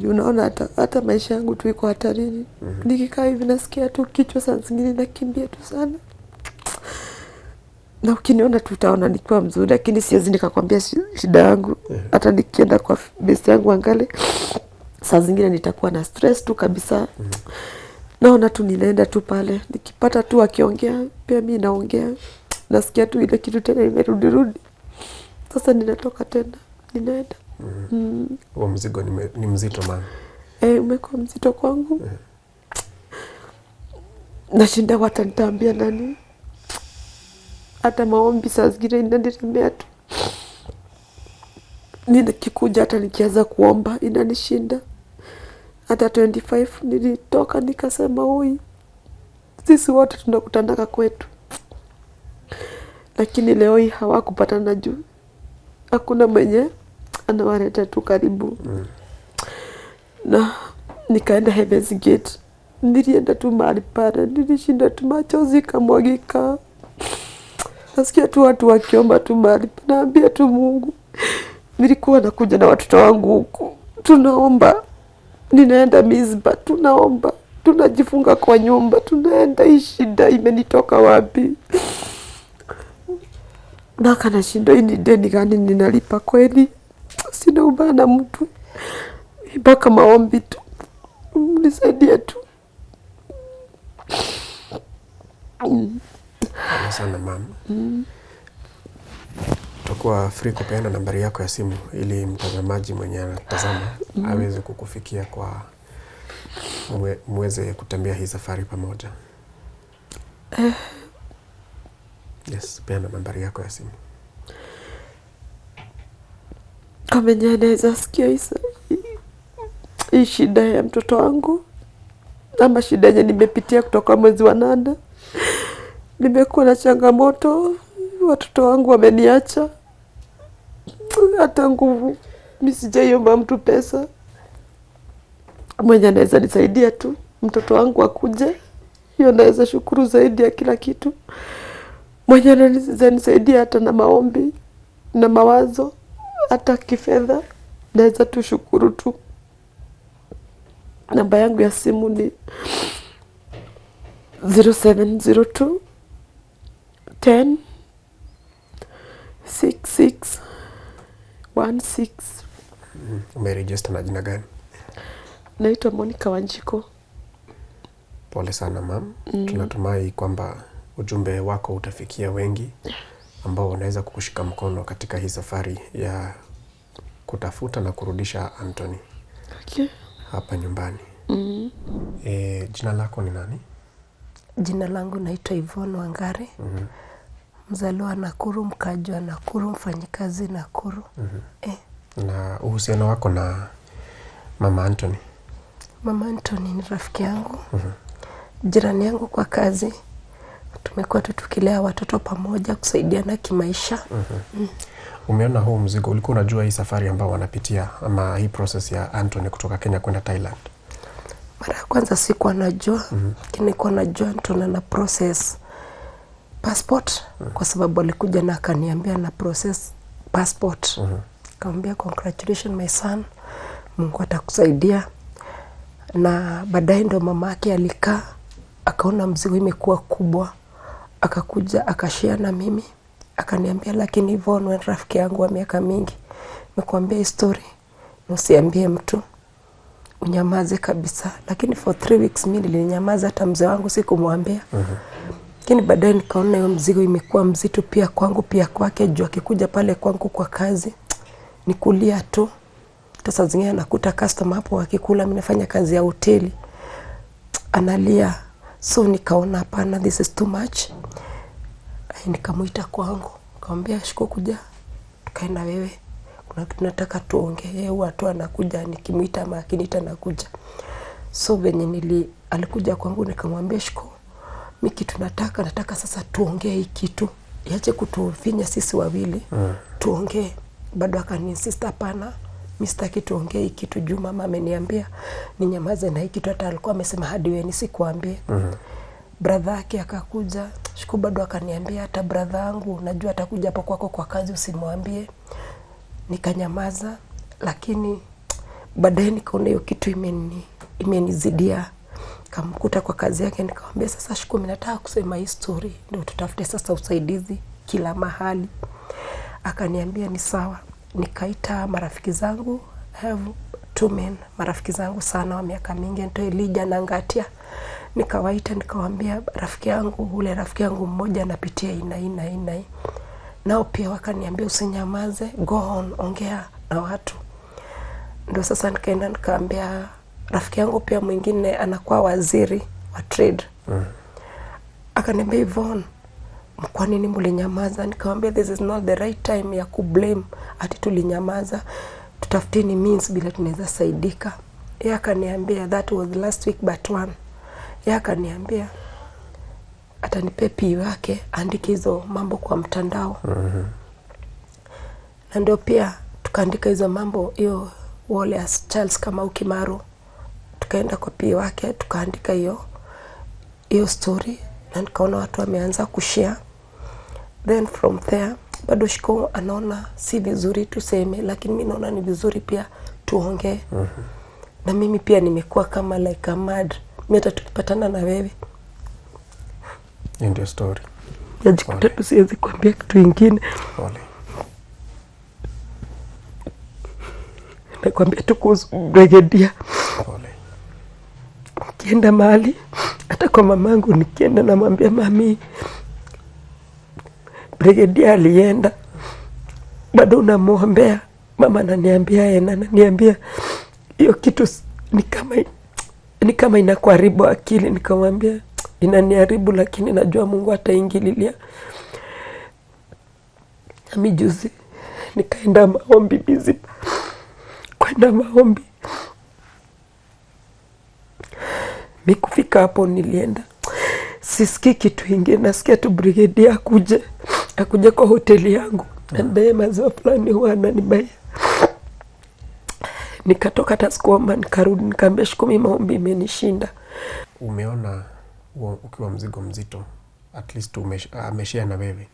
Unaona hata maisha yangu tu iko hatarini. Nikikaa hivi nasikia tu kichwa saa zingine nakimbia tu sana. Na ukiniona tu utaona nikiwa mzuri, lakini siwezi nikakwambia shida yangu. Hata nikienda kwa best yangu angalie, saa zingine nitakuwa na stress tu kabisa. Naona tu ninaenda tu pale, nikipata tu akiongea pia mimi naongea. Nasikia tu ile kitu tena imerudi. Sasa ninatoka tena, ninaenda. Huo mzigo ni mzito mama. Umekuwa mzito kwangu. Nashinda hata nitaambia nani. Hata maombi saa zingine inanilemea tu. Nikikuja hata nikianza kuomba inanishinda. Hata 25 nilitoka nikasema oi, sisi wote tunakutanaka kwetu. Lakini leo hii hawakupatana juu. Hakuna mwenye anawaleta tu karibu. Na nikaenda Heaven's Gate. Nilienda tu mahali pale, nilishinda tu machozi kamwagika. Nasikia tu watu wakiomba tu mahali, naambia tu Mungu. Nilikuwa nakuja na watoto wangu huku. Tunaomba. Ninaenda Mizba, tunaomba. tunajifunga kwa nyumba, tunaenda, hii shida imenitoka wapi? Na kana shida, hii ni deni gani ninalipa kweli? Sina ubaya na mtu, mpaka maombi tu, nisaidie tu. Sana mama. Tutakuwa free kupeana nambari yako ya simu ili mtazamaji mwenye anatazama aweze kukufikia kwa muweze kutembea hii safari pamoja. Yes, peana nambari yako ya simu. Kama anaweza sikia hii shida ya mtoto wangu, ama shida yenye nimepitia kutoka mwezi wa 8. Nimekuwa na changamoto, watoto wangu wameniacha, hata nguvu mimi sijaiomba mtu pesa. Mwenye anaweza nisaidia tu mtoto wangu akuje, hiyo naweza shukuru zaidi ya kila kitu. Mwenye anaweza nisaidia hata na maombi na mawazo, hata kifedha, naweza tu shukuru tu. Namba yangu ya simu ni 0702 10 66 16. Umeregister na jina gani? Naitwa Monica Wanjiko. Pole sana mam. Tunatumai kwamba ujumbe wako utafikia wengi ambao wanaweza kukushika mkono katika hii safari ya kutafuta na kurudisha Anthony hapa nyumbani. Jina lako ni nani? Jina langu naitwa Yvonne Wangari. Mzaliwa Nakuru, mkaaji wa Nakuru, mfanyikazi Nakuru. Na uhusiano wako na mama Anthony? Mama Anthony ni rafiki yangu. Jirani yangu kwa kazi. Tumekuwa tukilea watoto pamoja, kusaidiana kimaisha. Umeona huu mzigo, ulikuwa unajua hii safari ambao wanapitia ama hii process ya Anthony kutoka Kenya kwenda Thailand? Mara ya kwanza sikuwa najua, lakini nilikuwa najua Anthony na process passport, kwa sababu alikuja na akaniambia na process passport. Akamwambia congratulations my son, Mungu atakusaidia. Na baadaye ndo mamake alikaa, akaona mzigo imekuwa kubwa, akakuja akashare na mimi, akaniambia lakini Yvonne, rafiki yangu wa miaka mingi, nimekuambia hii story, usiambie mtu, unyamaze kabisa. Lakini for 3 weeks mimi nilinyamaza, hata mzee wangu sikumwambia. Lakini baadaye nikaona hiyo mzigo imekuwa mzito pia kwangu pia kwake, juu akikuja pale kwangu kwa kazi ni kulia tu. Sasa zingine nakuta customer hapo akikula, mimi nafanya kazi ya hoteli, analia. So nikaona hapana, this is too much. Nikamuita kwangu, nikamwambia shiko kuja tukaenda wewe, kuna kitu nataka tuongee. Watu anakuja, nikimuita ama akiniita nakuja. So venye alikuja kwangu, nikamwambia shiko, mimi kitu nataka sasa tuongee hii kitu, iache kutufinya sisi wawili, tuongee. Bado akaniinsist hapana, mimi sitaki tuongee hii kitu juu mama ameniambia ninyamaze na hii kitu, hata alikuwa amesema hadi wewe nisikuambie. Brother yake akakuja, shiko bado akaniambia hata brother yangu najua atakuja hapo kwako kwa kazi, usimwambie. Nikanyamaza, lakini baadaye nikaona hiyo kitu imenizidia. Kamkuta kwa kazi yake, nikamwambia sasa shiko, mimi nataka kusema hii story, ndio tutafute sasa usaidizi kila mahali. Akaniambia ni sawa. Nikaita marafiki zangu, I have 2 men, marafiki zangu sana wa miaka mingi, ndio Elijah na Ngatia. Nikawaita, nikawaambia rafiki yangu mmoja anapitia ina. Nao pia wakaniambia usinyamaze, go on, ongea na watu. Ndio sasa nikaenda nikaambia rafiki yangu pia mwingine anakuwa waziri wa trade. Akaniambia Yvonne, kwa nini mlinyamaza? Nikamwambia this is not the right time ya kublame ati tulinyamaza, tutafuteni means bila tunaweza saidika. Yeye akaniambia that was last week but one. Yeye akaniambia atanipe PI wake andike hizo mambo kwa mtandao. Na ndio pia tukaandika hizo mambo, hiyo wale as Charles kama Ukimaro, tukaenda kwa PI wake tukaandika hiyo story, na nikaona watu wameanza kushare. Then from there bado shiko anaona si vizuri tuseme, lakini mimi naona ni vizuri pia tuongee. Na mimi pia nimekuwa kama like a mad, mimi hata tukipatana na wewe ndio story. Najikuta tu siwezi kuambia kitu kingine. Pole. Nakwambia tu kuhusu Brigedia. Pole. Kienda mahali, hata kwa mamangu nikienda namwambia mami, Brigedia alienda, bado unamwombea. Mama ananiambia ananiambia hiyo kitu ni kama inakuharibu akili. Nikamwambia inaniharibu, lakini najua Mungu ataingililia. Nami juzi nikaenda maombi bizi. Kwenda maombi. Mimi kufika hapo nilienda. Sisikii kitu kingine, nasikia tu Brigedia akuje kwa hoteli yangu. Ndiye maziwa fulani huwa ananibaya. Nikatoka tasikuomba, nikarudi nikaambia Shikumi maombi imenishinda. Umeona ukiwa mzigo mzito, at least ameshare na wewe.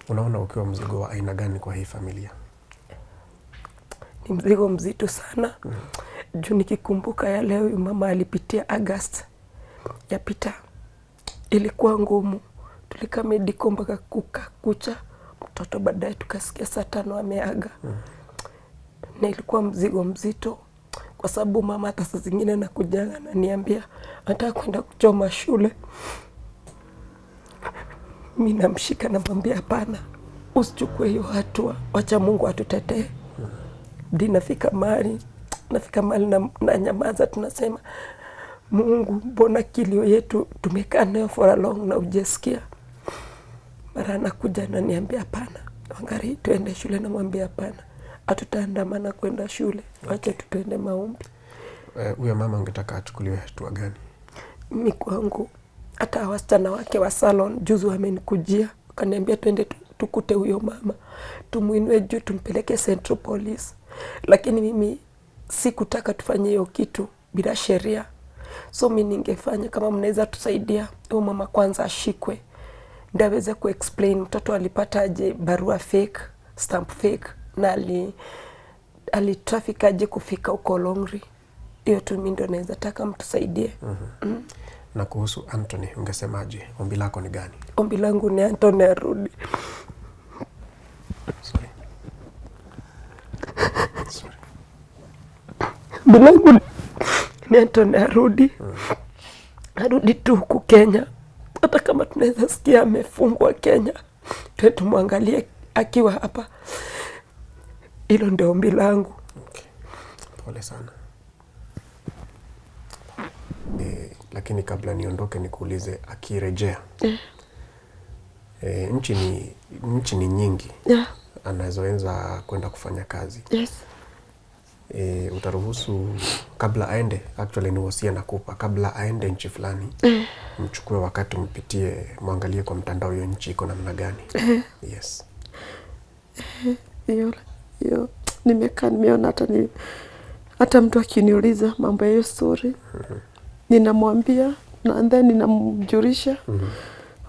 Unaona ukiwa mzigo wa aina gani kwa hii familia? Ni mzigo mzito sana. Juu nikikumbuka ya leo mama alipitia August yapita, ilikuwa ngumu. Tulikaa medical mpaka kucha mtoto, baadaye tukasikia saa 5 ameaga. Na ilikuwa mzigo mzito kwa sababu mama hata saa zingine nakujanga na niambia nataka kwenda kuchoma shule. Mimi namshika na mwambia hapana, usichukue hiyo hatua, acha Mungu atutetee. Nafika mahali na nyamaza, tunasema Mungu, mbona kilio yetu tumekaa nayo for a long na ujesikia? Mara anakuja na niambia hapana, Wangari tuende shule. Na mwambia hapana, hatutaandamana kwenda shule, acha tuende maombi. Huyo mama ungetaka achukuliwe hatua gani? Mimi kwangu, hata wasichana wake wa salon juzi wamenikujia, wakaniambia twende tukute huyo mama, tumuinue juu, tumpeleke Central Police. Lakini mimi sikutaka tufanye hiyo kitu bila sheria. So mimi ningefanya kama mnaweza tusaidia, huyo mama kwanza ashikwe. Ndio aweze kuexplain mtoto alipata aje barua fake, stamp fake, na traffic aje kufika huko Longri. Hiyo tu mimi ndio naweza taka mtusaidie. Na kuhusu Anthony ungesemaje? Ombi lako ni gani? Ombi langu ni Anthony arudi. Sorry. Ombi langu ni Anthony arudi. Arudi tu huku Kenya. Hata kama tunaweza sikia amefungwa Kenya, tuwe tumwangalie akiwa hapa. Hilo ndio ombi langu. Okay. Pole sana. Lakini kabla niondoke nikuulize, akirejea nchi ni nyingi anazoenza kwenda kufanya kazi. Yes. Utaruhusu kabla aende, actually ni wasia nakupa, kabla aende nchi fulani mchukue wakati mpitie, muangalie kwa mtandao hiyo nchi iko namna gani? Yes. Hiyo nimekaa nimeona, hata mtu akiniuliza mambo ya hiyo story ninamwambia na then ninamjulisha.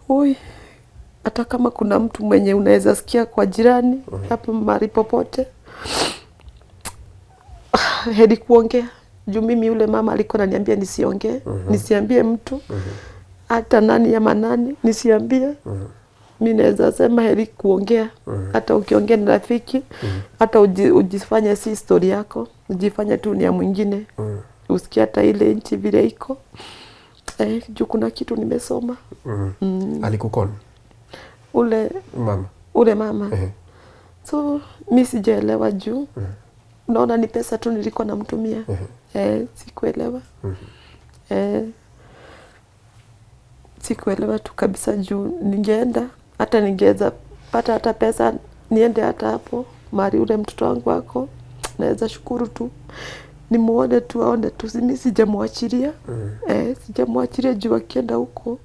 Oi, hata kama kuna mtu mwenye unaweza sikia kwa jirani hapo mahali popote, hedi kuongea. Juu mimi yule mama alikuwa ananiambia nisiongee, nisiambie mtu, hata nani ya manani nisiambie. Mimi naweza sema heri kuongea. Hata ukiongea na rafiki, hata ujifanye si story yako, ujifanye tu ni ya mwingine. Usikia hata ile nchi vile iko. Juu kuna kitu nimesoma. Alikukona? Ule mama. So mimi sijaelewa juu. Unaona ni pesa tu nilikuwa namtumia. Sikuelewa. Sikuelewa tu kabisa juu ningeenda, hata ningeweza pata hata pesa niende hata hapo mahali ule mtoto wangu wako. Naweza shukuru tu. Nimuone tu, aone tu, mimi sijamwachilia. Sijamwachilia juu akienda huko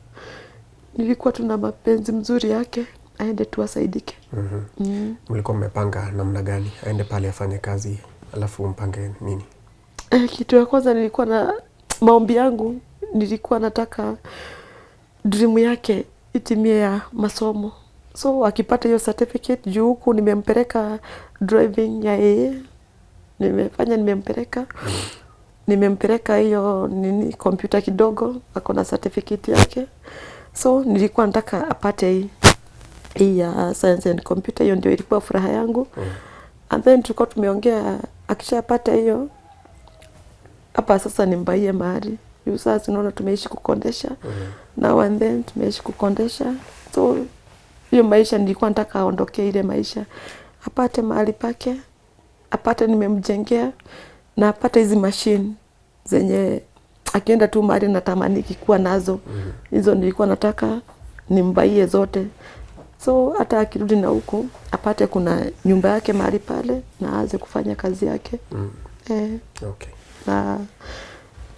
nilikuwa tuna mapenzi mzuri yake, aende tu asaidike. Mlikuwa mmepanga namna gani aende pale afanye kazi, alafu mpange nini? Kitu ya kwanza nilikuwa na maombi yangu, nilikuwa nataka dream yake itimie ya masomo. So akipata hiyo certificate, juu huku nimempeleka driving ya nimempeleka. nimempeleka hiyo nini kompyuta kidogo, ako na certificate yake. So nilikuwa nataka apate hii ya science and computer, hiyo ndio ilikuwa furaha yangu. And then tulikuwa tumeongea akishapata hiyo hapa sasa nimbaie mahali. Yu sasa unaona tumeishi kukondesha. Now and then tumeishi kukondesha. So hiyo maisha nilikuwa nataka aondokee ile maisha. Apate mahali pake, apate nimemjengea na apate hizi machine zenye akienda tu mahali natamani kikuwa nazo. Hizo nilikuwa nataka nimbaie zote. So hata akirudi na huku apate kuna nyumba yake mahali pale na aanze kufanya kazi yake. Okay. Na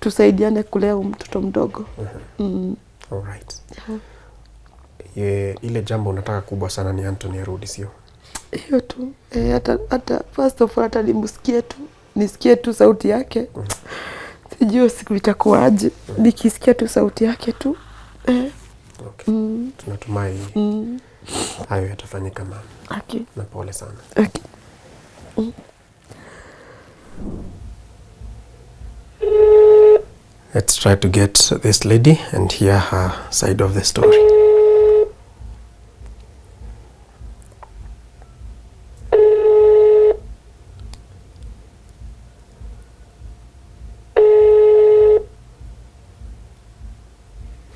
tusaidiane kulea mtoto mdogo. All right. Ile jambo unataka kubwa sana ni Anthony arudi, sio? Hiyo tu. Hata first of all hata nimsikie tu. Nisikie tu sauti yake. Sijui siku itakuwaje. Nikisikia tu sauti yake tu. Okay. Tunatumai hayo yatafanyika mama. Okay. Na pole sana. Okay. Let's try to get this lady and hear her side of the story.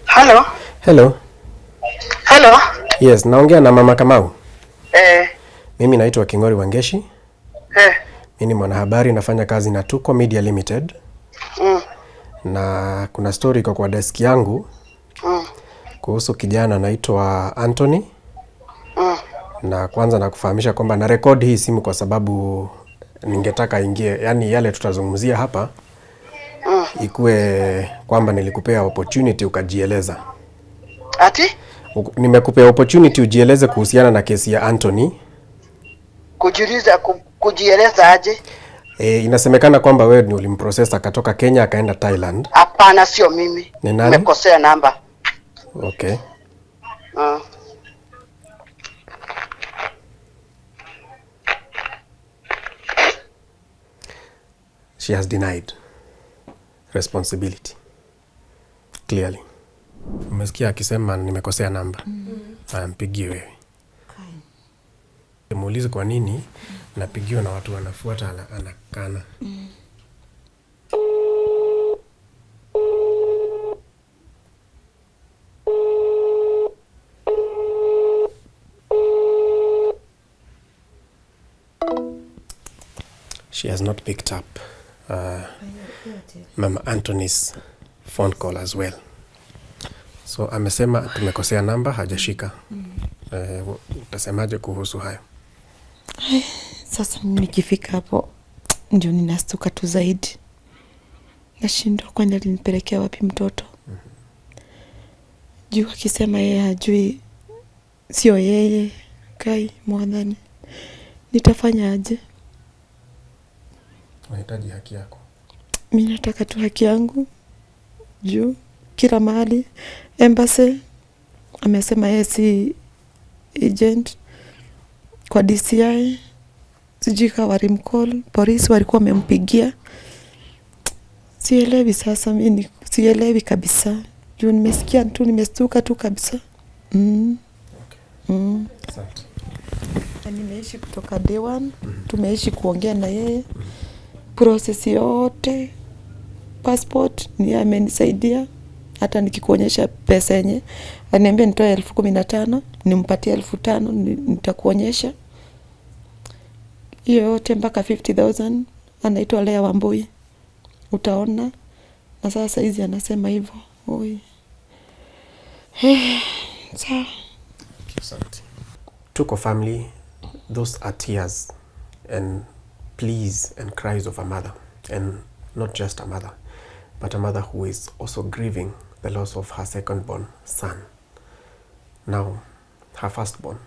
Hello. Hello. Hello. Yes, naongea na Mama Kamau. Mimi naitwa Kingori Wangeshi. Mimi ni mwanahabari, nafanya kazi na Tuko Media Limited. Na kuna story kwa desk yangu. Kuhusu kijana anaitwa Anthony. Na kwanza nakufahamisha kwamba na record hii simu kwa sababu ningetaka ingie, yani yale tutazungumzia hapa ikue kwamba nilikupea opportunity ukajieleza. Ati? Nimekupea opportunity ujieleze kuhusiana na kesi ya Anthony. Kujieleza aje? Inasemekana kwamba wewe ni ulimprocess akatoka Kenya akaenda Thailand. Hapana, sio mimi. Nimekosea namba. Okay. She has denied responsibility. Clearly. Umesikia akisema nimekosea namba. Mpigie wewe. Muulize kwa nini napigiwa na watu wanafuata anakana. She has not picked up Mama Anthony's phone call as well. So amesema tumekosea namba, hajashika. Utasemaje kuhusu hayo? Sasa nikifika hapo ndio ninastuka tu zaidi. Nashindwa kwani alinipelekea wapi mtoto. Juu akisema yeye hajui, sio yeye, Kai Mwadhani. Nitafanya aje? Unahitaji haki yako. Mimi nataka tu haki yangu. Juu kila mahali embassy amesema yeye si agent kwa DCI. Sijui kama walimcall, polisi walikuwa wamempigia. Sielewi sasa, mimi sielewi kabisa. Juu nimesikia tu, nimestuka tu kabisa. Asante. Nimeishi kutoka day one, tumeishi kuongea na yeye. Process yote, passport ni amenisaidia. Hata nikikuonyesha pesa yenye ananiambia nitoe 15,000, nimpatie 5,000 nitakuonyesha. Hiyo yote mpaka 50,000 anaitwa Lea Wambui. Utaona. Na sasa hizi anasema hivyo. Oi. Sawa. Asante. Tuko family, those are tears and pleas and cries of a mother, and not just a mother, but a mother who is also grieving the loss of her second-born son. Now, her firstborn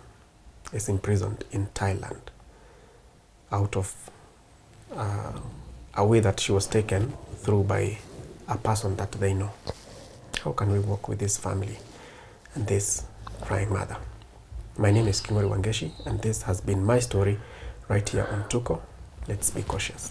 is imprisoned in Thailand out of a way that she was taken through by a person that they know. How can we work with this family and this crying mother? My name is Kingori Wangeshi, and this has been my story right here on Tuko. Let's be cautious.